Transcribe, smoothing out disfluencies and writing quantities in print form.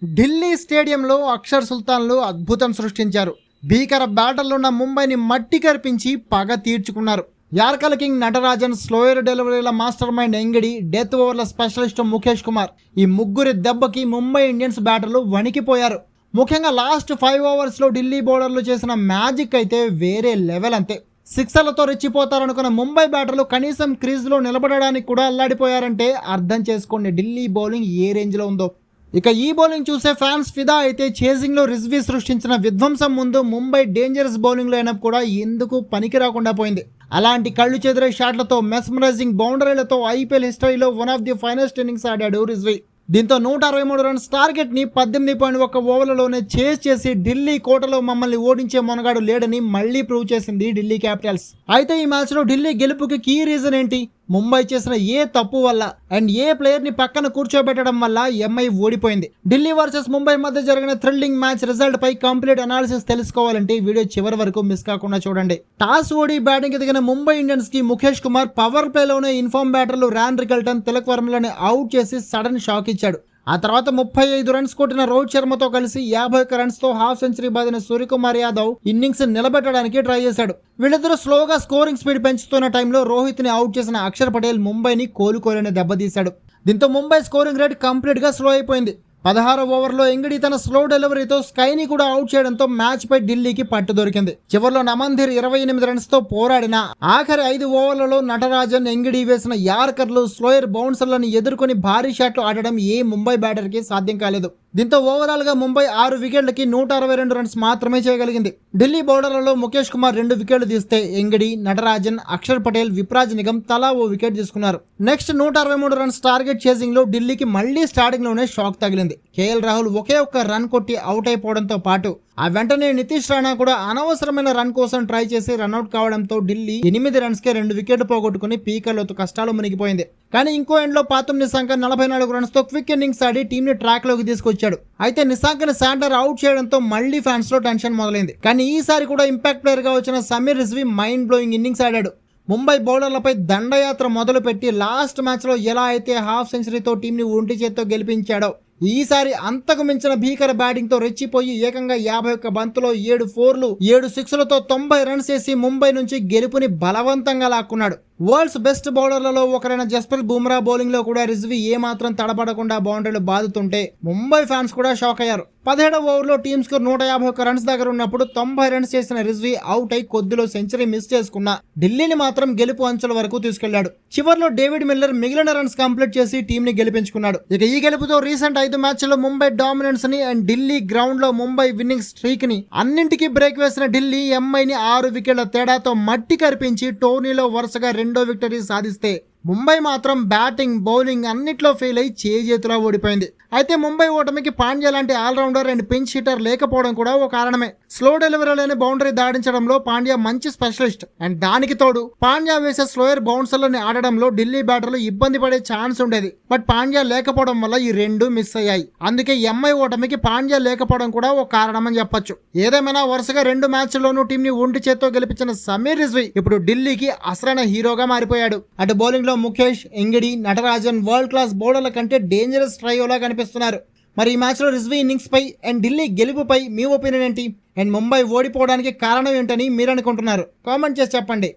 ఢిల్లీ స్టేడియంలో అక్షర్ సుల్తాన్లు అద్భుతం సృష్టించారు. భీకర బ్యాటర్లున్న ముంబైని మట్టి కరిపించి పగ తీర్చుకున్నారు. యార్కర్ కింగ్ నటరాజన్, స్లోయర్ డెలివరీల మాస్టర్ మైండ్ ఎంగిడి, డెత్ ఓవర్ల స్పెషలిస్ట్ ముఖేష్ కుమార్, ఈ ముగ్గురి దెబ్బకి ముంబై ఇండియన్స్ బ్యాటర్లు వణికిపోయారు. ముఖ్యంగా లాస్ట్ 5 ఓవర్స్లో ఢిల్లీ బౌలర్లు చేసిన మ్యాజిక్ అయితే వేరే లెవెల్. అంతే, సిక్సర్లతో రెచ్చిపోతారనుకున్న ముంబై బ్యాటర్లు కనీసం క్రీజ్లో నిలబడడానికి కూడా అల్లాడిపోయారంటే అర్థం చేసుకోండి ఢిల్లీ బౌలింగ్ ఏ రేంజ్లో ఉందో. ఇక ఈ బౌలింగ్ చూసే ఫ్యాన్స్ ఫిదా అయితే చేజింగ్లో రిజ్వీ సృష్టించిన విధ్వంసం ముందు ముంబై డేంజరస్ బౌలింగ్ లైనప్ కూడా ఎందుకు పనికి రాకుండా పోయింది. అలాంటి కళ్ళు చెదిరే షాట్లతో, మెస్మరైజింగ్ బౌండరీలతో ఐపీఎల్ హిస్టరీలో one of the finest innings ఆడాడు రిజ్వీ. దీంతో 163 రన్స్ టార్గెట్ని 18.1 ఓవర్లలోనే చేజ్ చేసి ఢిల్లీ కోటలో మమ్మల్ని ఓడించే మొనగాడు లేడని మళ్లీ ప్రూవ్ చేసింది ఢిల్లీ క్యాపిటల్స్. అయితే ఈ మ్యాచ్లో ఢిల్లీ గెలుపుకి కీ రీజన్ ఏంటి? ముంబై చేసిన ఏ తప్పు వల్ల అండ్ ఏ ప్లేయర్ ని పక్కన కూర్చోబెట్టడం వల్ల ఎంఐ ఓడిపోయింది? ఢిల్లీ వర్సెస్ ముంబై మధ్య జరిగిన థ్రిల్లింగ్ మ్యాచ్ రిజల్ట్ పై కంప్లీట్ అనాలిసిస్ తెలుసుకోవాలంటే వీడియో చివరి వరకు మిస్ కాకుండా చూడండి. టాస్ ఓడి బ్యాటింగ్ దిగిన ముంబై ఇండియన్స్ కి ముఖేష్ కుమార్ పవర్ ప్లేలోనే ఇన్ఫార్మ్ బ్యాటర్లు ర్యాన్ రికల్టన్, తిలక్ వర్మలని అవుట్ చేసి సడన్ షాక్ ఇచ్చాడు. ఆ తర్వాత 35 రన్స్ కొట్టిన రోహిత్ శర్మతో కలిసి 51 రన్స్ తో హాఫ్ సెంచరీ బాదిన సూర్యకుమార్ యాదవ్ ఇన్నింగ్స్ నిలబెట్టడానికి ట్రై చేశాడు. వీళ్ళిద్దరూ స్లోగా స్కోరింగ్ స్పీడ్ పెంచుతున్న టైంలో రోహిత్ ని అవుట్ చేసిన అక్షర్ పటేల్ ముంబైని కోలుకోలేని దెబ్బతీశాడు. దీంతో ముంబై స్కోరింగ్ రేట్ కంప్లీట్ గా స్లో అయిపోయింది. 16వ ఓవర్లో ఎంగిడి తన స్లో డెలివరీతో స్కైని కూడా అవుట్ చేయడంతో మ్యాచ్ పై ఢిల్లీకి పట్టు దొరికింది. చివర్లో నమంధీర్ 28 రన్స్ తో పోరాడిన ఆఖరి 5 ఓవర్లలో నటరాజన్, ఎంగిడి వేసిన యార్కర్లు, స్లోయర్ బౌన్సర్లను ఎదుర్కొని భారీ షాట్లు ఆడడం ఏ ముంబై బ్యాటర్ కి సాధ్యం కాలేదు. దీంతో ఓవరాల్ గా ముంబై 6 వికెట్లకి 162 రన్స్ మాత్రమే చేయగలిగింది. ఢిల్లీ బౌలర్లలో ముఖేష్ కుమార్ 2 వికెట్లు తీస్తే ఎంగిడి, నటరాజన్, అక్షర్ పటేల్, విప్రాజ్ నిగమ్ తలా ఓ వికెట్ తీసుకున్నారు. నెక్స్ట్ 163 రన్స్ టార్గెట్ చేసింగ్ లో ఢిల్లీకి మళ్లీ స్టార్టింగ్ లోనే షాక్ తగిలింది. కేఎల్ రాహుల్ ఒకే ఒక్క రన్ కొట్టి అవుట్ అయిపోవడంతో పాటు ఆ వెంటనే నితీష్ రాణా కూడా అనవసరమైన రన్ కోసం ట్రై చేసి రన్అట్ కావడంతో ఢిల్లీ 8 రన్స్ కే 2 వికెట్లు పోగొట్టుకుని పీకర్లతో కష్టాలు మునిగిపోయింది. కానీ ఇంకో ఎండ్ లో పాతం నిశాంక 44 రన్స్ తో క్విక్ ఇన్నింగ్స్ ఆడి టీమ్ ని ట్రాక్ లోకి తీసుకొచ్చాడు. అయితే నిశాంక్ ని శాంటర్ అవుట్ చేయడంతో మళ్లీ ఫ్యాన్స్ లో టెన్షన్ మొదలైంది. కానీ ఈసారి కూడా ఇంపాక్ట్ ప్లేయర్ గా వచ్చిన Sameer Rizvi mind blowing innings ఆడాడు. ముంబై బౌలర్లపై దండయాత్ర మొదలుపెట్టి లాస్ట్ మ్యాచ్ లో ఎలా అయితే హాఫ్ సెంచరీతో టీం ని ఒంటి చేత్తో గెలిపించాడో, ఈసారి అంతకు మించిన భీకర బ్యాటింగ్ తో రెచ్చిపోయి ఏకంగా 51 బంతులో 7 4లు 7 6లతో 90 రన్స్ చేసి ముంబై నుంచి గెలుపుని బలవంతంగా లాక్కున్నాడు. వరల్డ్స్ బెస్ట్ బౌలర్లలో ఒకరైన జస్ప్రీత్ బుమ్రా బౌలింగ్ లో కూడా రిజ్వీ ఏమాత్రం తడబడకుండా బౌండరీలు బాదుతుంటే ముంబై ఫ్యాన్స్ కూడా షాక్ అయ్యారు. 17వ ఓవర్లో టీమ్ స్కోర్ 151 రన్స్ దగ్గర ఉన్నప్పుడు 90 రన్స్ చేసిన రిజ్వీ అవుట్ అయి కొద్దిలో సెంచరీ మిస్ చేసుకున్న ఢిల్లీని మాత్రం గెలుపు అంచుల వరకు తీసుకెళ్లాడు. చివర్లో డేవిడ్ మిల్లర్ మిగిలిన రన్స్ కంప్లీట్ చేసి టీం ని గెలిపించుకున్నాడు. ఇక ఈ గెలుపుతో రీసెంట్ 5 మ్యాచ్ల్లో ముంబై డామినెన్స్ ని అండ్ ఢిల్లీ గ్రౌండ్ లో ముంబై విన్నింగ్ స్ట్రీక్ ని అన్నింటికీ బ్రేక్ వేసిన ఢిల్లీ ఎంఐని 6 వికెట్ల తేడాతో మట్టి కరిపించి టోర్నీలో వరుసగా 2వ విక్టరీ సాధిస్తే ముంబై మాత్రం బ్యాటింగ్, బౌలింగ్ అన్నిట్లో ఫెయిల్ అయి చేజేతులా ఓడిపోయింది. అయితే ముంబై ఓటమికి పాండ్యా లాంటి ఆల్రౌండర్ అండ్ పించ్ హిటర్ లేకపోవడం కూడా ఓ కారణమే. స్లో డెలివరీలోని బౌండరీ దాడించడంలో పాండ్యా మంచి స్పెషలిస్ట్ అండ్ దానికి తోడు పాండ్యా వేసే స్లోయర్ బౌన్సర్లని ఆడడంలో ఢిల్లీ బ్యాటర్లు ఇబ్బంది పడే ఛాన్స్ ఉండేది. బట్ పాండ్యా లేకపోవడం వల్ల ఈ 2 మిస్ అయ్యాయి. అందుకే ఎంఐ ఓటమికి పాండ్యా లేకపోవడం కూడా ఓ కారణమని చెప్పొచ్చు. ఏదేమైనా వరుసగా 2 మ్యాచ్ల్లోనూ టీం ని ఒంటి చేత్తో గెలిపించిన సమీర్ రిజ్వీ ఇప్పుడు ఢిల్లీకి అసలైన హీరోగా మారిపోయాడు. అటు బౌలింగ్ లో Mukesh, Ngidi, Natarajan world class బౌలర్ల కంటే డేంజరస్ ట్రైయోలా కనిపిస్తున్నారు. మరి ఈ మ్యాచ్ లో రిజ్వీ ఇన్నింగ్స్ పై అండ్ ఢిల్లీ గెలుపుపై మీ ఒపీనియన్ ఏంటి? అండ్ ముంబై ఓడిపోవడానికి కారణం ఏంటని మీరు అనుకుంటున్నారు? కామెంట్ చేసి చెప్పండి.